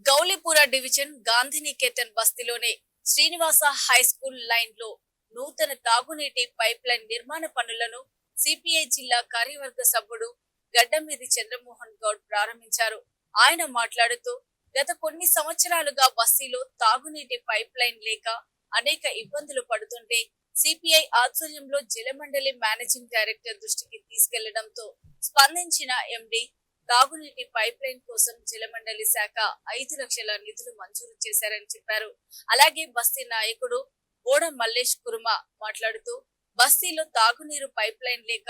Gowlipura division Gandhiniketan బస్తీలోని Srinivasa high school line లో నూతన తాగునీటి పైప్ లైన్ నిర్మాణ పనులను సిపిఐ జిల్లా కార్యవర్గ సభ్యుడు గడ్డమీది చంద్రమోహన్ గౌడ్ ప్రారంభించారు. ఆయన మాట్లాడుతూ గత కొన్ని సంవత్సరాలుగా బస్తీలో తాగునీటి పైప్ లైన్ లేక అనేక ఇబ్బందులు పడుతుంటే సిపిఐ ఆధ్వర్యంలో జలమండలి మేనేజింగ్ డైరెక్టర్ దృష్టికి తీసుకెళ్లడంతో స్పందించిన ఎండి తాగునీటి పైప్ లైన్ కోసం జలమండలి శాఖ 5 లక్షల నిధులు మంజూరు చేశారని చెప్పారు. అలాగే బస్తీ నాయకుడు బోడ మల్లేష్ కుర్మ మాట్లాడుతూ బస్తీలో తాగునీరు పైప్ లైన్ లేక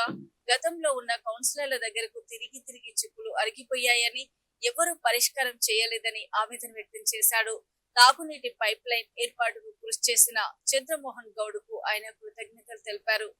గతంలో ఉన్న కౌన్సిలర్ల దగ్గరకు తిరిగి చిక్కులు అరిగిపోయాయని, ఎవరూ పరిష్కారం చేయలేదని ఆవేదన వ్యక్తం చేశాడు. తాగునీటి పైప్ లైన్ ఏర్పాటుకు కృషి చేసిన చంద్రమోహన్ గౌడ్ కు ఆయన కృతజ్ఞతలు తెలిపారు.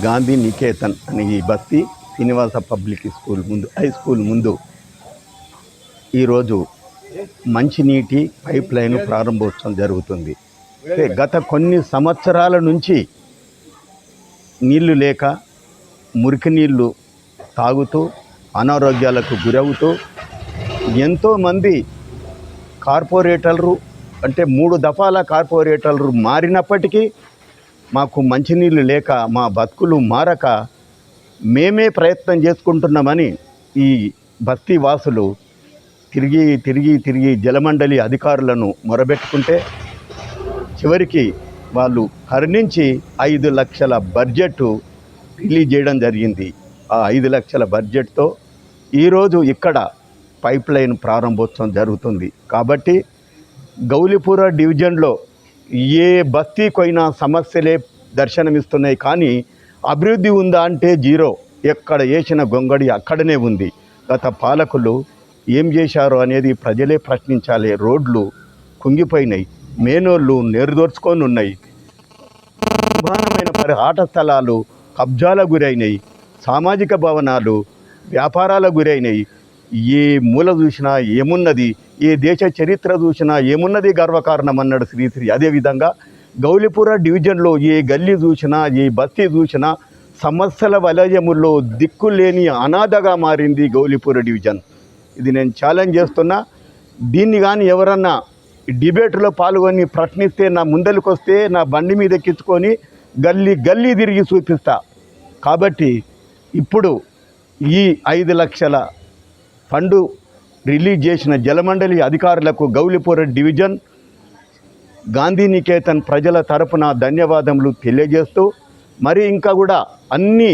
గాంధీ నికేతన్ అనే ఈ బస్తీ శ్రీనివాస పబ్లిక్ స్కూల్ ముందు, హై స్కూల్ ముందు ఈరోజు మంచినీటి పైప్ లైన్ ప్రారంభోత్సవం జరుగుతుంది. గత కొన్ని సంవత్సరాల నుంచి నీళ్లు లేక మురికి నీళ్లు తాగుతూ అనారోగ్యాలకు గురవుతూ ఎంతోమంది కార్పొరేటర్లు అంటే 3 దఫాల కార్పొరేటర్లు మారినప్పటికీ మాకు మంచినీళ్ళు లేక మా బతుకులు మారక మేమే ప్రయత్నం చేసుకుంటున్నామని ఈ బస్తీ వాసులు తిరిగి జలమండలి అధికారులను మొరబెట్టుకుంటే చివరికి వాళ్ళు కరుణించి 5 లక్షల బడ్జెట్ రిలీజ్ చేయడం జరిగింది. ఆ 5 లక్షల బడ్జెట్తో ఈరోజు ఇక్కడ పైప్ లైన్ ప్రారంభోత్సవం జరుగుతుంది. కాబట్టి గౌలిపుర డివిజన్లో ఏ బస్తీకైనా సమస్యలే దర్శనమిస్తున్నాయి, కానీ అభివృద్ధి ఉందా అంటే జీరో. ఎక్కడ వేసిన గొంగడి అక్కడనే ఉంది. గత పాలకులు ఏం చేశారో అనేది ప్రజలే ప్రశ్నించాలి. రోడ్లు కుంగిపోయినాయి, మేనోళ్ళు నెరుదోర్చుకొని ఉన్నాయి, ప్రధానమైన ఆట స్థలాలు కబ్జాలకు గురైనాయి, సామాజిక భవనాలు వ్యాపారాలకు గురైనాయి. ఏ మూల చూసినా ఏమున్నది, ఏ దేశ చరిత్ర చూసినా ఏమున్నది గర్వకారణం అన్నాడు శ్రీశ్రీ. అదేవిధంగా గౌలిపుర డివిజన్లో ఏ గల్లీ చూసినా, ఏ బస్తీ చూసినా సమస్యల వలయముల్లో దిక్కులేని అనాథగా మారింది గౌలిపుర డివిజన్. ఇది నేను ఛాలెంజ్ చేస్తున్నా. దీన్ని కానీ ఎవరన్నా డిబేట్లో పాల్గొని ప్రశ్నిస్తే నా ముందరికి వస్తే నా బండి మీద ఎక్కించుకొని గల్లీ తిరిగి చూపిస్తా. కాబట్టి ఇప్పుడు ఈ 5 లక్షల ఫండు రిలీజ్ చేసిన జలమండలి అధికారులకు గౌలిపుర డివిజన్ గాంధీ నికేతన్ ప్రజల తరపున ధన్యవాదములు తెలియజేస్తూ, మరి ఇంకా కూడా అన్ని